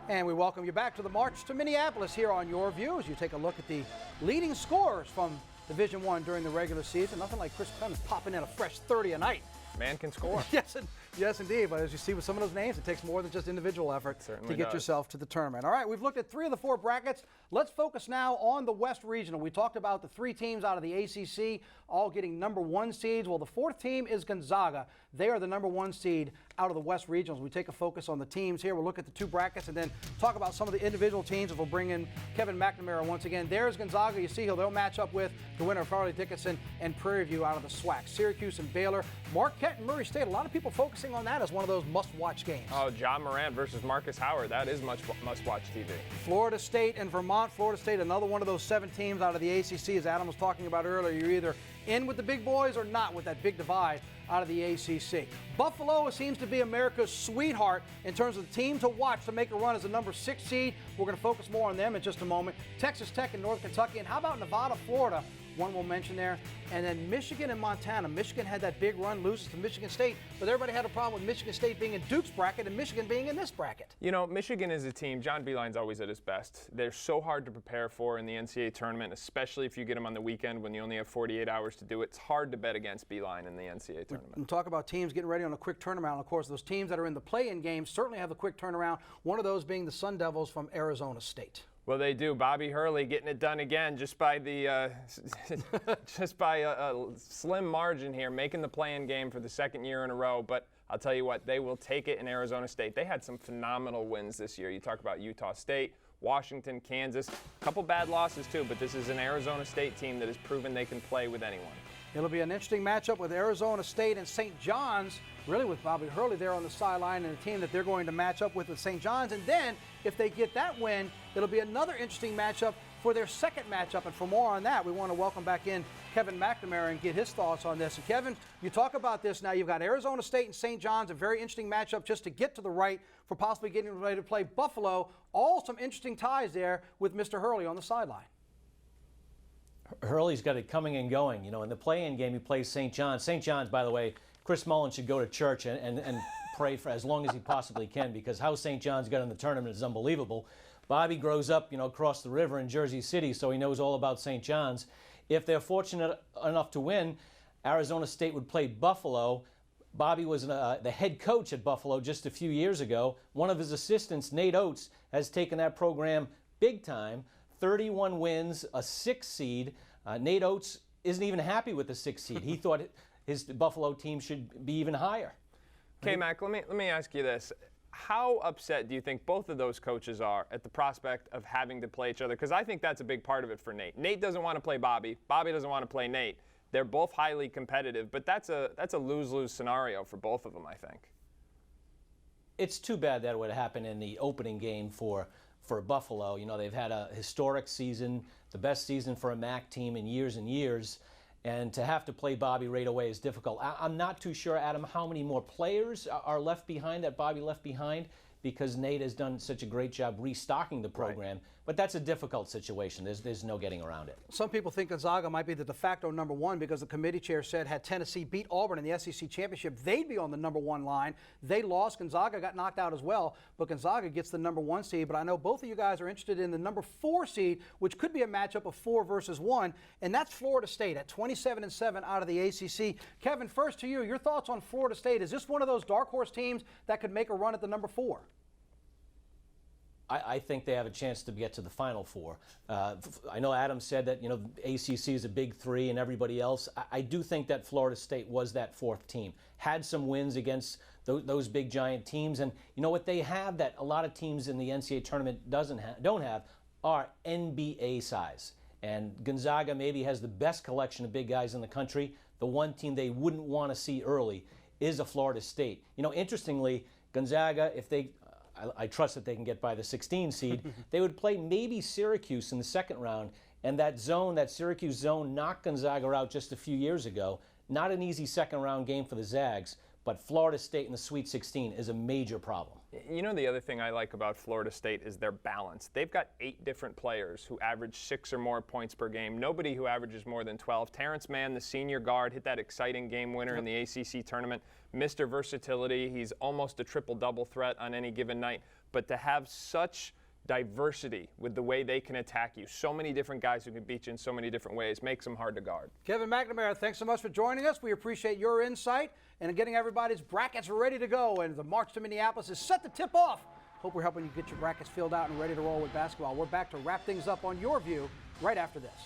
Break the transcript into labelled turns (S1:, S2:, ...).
S1: And we welcome you back to the March to Minneapolis here on Your View as you take a look at the leading scorers from Division I during the regular season. Nothing like Chris Clemens popping in a fresh 30 a night.
S2: Man can score.
S1: Yes, indeed. But as you see with some of those names, it takes more than just individual effort to get yourself to the tournament. All right, we've looked at 3 of the 4 brackets. Let's focus now on the West Regional. We talked about the 3 teams out of the ACC all getting #1 seeds. Well, the 4th team is Gonzaga. They are the #1 seed out of the West Regionals. We take a focus on the teams here. We'll look at the 2 brackets and then talk about some of the individual teams. We'll bring in Kevin McNamara once again. There's Gonzaga. You see who they'll match up with, the winner of Harley Dickinson and Prairie View out of the SWAC. Syracuse and Baylor. Marquette and Murray State. A lot of people focusing on that as one of those must-watch games.
S2: Oh, John Morant versus Marcus Howard. That is must-watch TV.
S1: Florida State and Vermont. Florida State, another one of those 7 teams out of the ACC. As Adam was talking about earlier, you're either in with the big boys or not with that big divide out of the ACC. Buffalo seems to be America's sweetheart in terms of the team to watch to make a run as a #6 seed. We're going to focus more on them in just a moment. Texas Tech and North Kentucky. And how about Nevada, Florida? One we'll mention there. And then Michigan and Montana. Michigan had that big run, loses to Michigan State, but everybody had a problem with Michigan State being in Duke's bracket and Michigan being in this bracket.
S2: You know, Michigan is a team, John Beilein's always at his best. They're so hard to prepare for in the NCAA tournament, especially if you get them on the weekend when you only have 48 hours to do it. It's hard to bet against Beilein in the NCAA tournament.
S1: And talk about teams getting ready on a quick turnaround. Of course, those teams that are in the play-in game certainly have a quick turnaround, one of those being the Sun Devils from Arizona State.
S2: Well, they do. Bobby Hurley getting it done again, just by the just by a slim margin here, making the play-in game for the 2nd year in a row. But I'll tell you what, they will take it in Arizona State. They had some phenomenal wins this year. You talk about Utah State, Washington, Kansas, a couple bad losses too. But this is an Arizona State team that has proven they can play with anyone.
S1: It'll be an interesting matchup with Arizona State and St. John's, really with Bobby Hurley there on the sideline and a team that they're going to match up with St. John's. And then if they get that win, it'll be another interesting matchup for their 2nd matchup. And for more on that, we want to welcome back in Kevin McNamara and get his thoughts on this. And Kevin, you talk about this now. You've got Arizona State and St. John's, a very interesting matchup just to get to the right for possibly getting ready to play Buffalo. All some interesting ties there with Mr. Hurley on the sideline.
S3: Hurley's got it coming and going. You know, in the play-in game, he plays St. John's. St. John's, by the way, Chris Mullen should go to church and pray for as long as he possibly can, because how St. John's got in the tournament is unbelievable. Bobby grows up, you know, across the river in Jersey City, so he knows all about St. John's. If they're fortunate enough to win, Arizona State would play Buffalo. Bobby was the head coach at Buffalo just a few years ago. One of his assistants, Nate Oates, has taken that program big time. 31 wins, a 6th seed. Nate Oates isn't even happy with the 6th seed. He thought his Buffalo team should be even higher.
S2: Okay, Mac, let me ask you this. How upset do you think both of those coaches are at the prospect of having to play each other? Because I think that's a big part of it for Nate. Nate doesn't want to play Bobby. Bobby doesn't want to play Nate. They're both highly competitive, but that's a lose-lose scenario for both of them, I think.
S3: It's too bad that would happen in the opening game for Buffalo. You know, they've had a historic season, the best season for a MAC team in years and years, and to have to play Bobby right away is difficult. I'm not too sure, Adam, how many more players are left behind that Bobby left behind, because Nate has done such a great job restocking the program. Right. But that's a difficult situation. There's no getting around it.
S1: Some people think Gonzaga might be the de facto #1 because the committee chair said had Tennessee beat Auburn in the SEC championship, they'd be on the #1 line. They lost. Gonzaga got knocked out as well, but Gonzaga gets the #1 seed. But I know both of you guys are interested in the #4 seed, which could be a matchup of 4 versus 1, and that's Florida State at 27-7 out of the ACC. Kevin, first to you, your thoughts on Florida State. Is this one of those dark horse teams that could make a run at the #4?
S3: I think they have a chance to get to the Final Four. I know Adam said that, you know, ACC is a big 3 and everybody else. I do think that Florida State was that 4th team. Had some wins against those big giant teams. And you know what they have that a lot of teams in the NCAA tournament don't have are NBA size. And Gonzaga maybe has the best collection of big guys in the country. The one team they wouldn't want to see early is a Florida State. You know, interestingly, Gonzaga, if they... I trust that they can get by the 16 seed. They would play maybe Syracuse in the 2nd round, and that Syracuse zone knocked Gonzaga out just a few years ago. Not an easy 2nd round game for the Zags, But Florida State in the Sweet 16 is a major problem.
S2: You know, the other thing I like about Florida State is their balance. They've got 8 different players who average 6 or more points per game. Nobody who averages more than 12. Terrence Mann, the senior guard, hit that exciting game winner in the ACC tournament. Mr. Versatility, he's almost a triple-double threat on any given night. But to have such diversity with the way they can attack you, so many different guys who can beat you in so many different ways, makes them hard to guard.
S1: Kevin McNamara, thanks so much for joining us. We appreciate your insight and getting everybody's brackets ready to go. And the march to Minneapolis is set to tip off. Hope we're helping you get your brackets filled out and ready to roll with basketball. We're back to wrap things up on Your View right after this.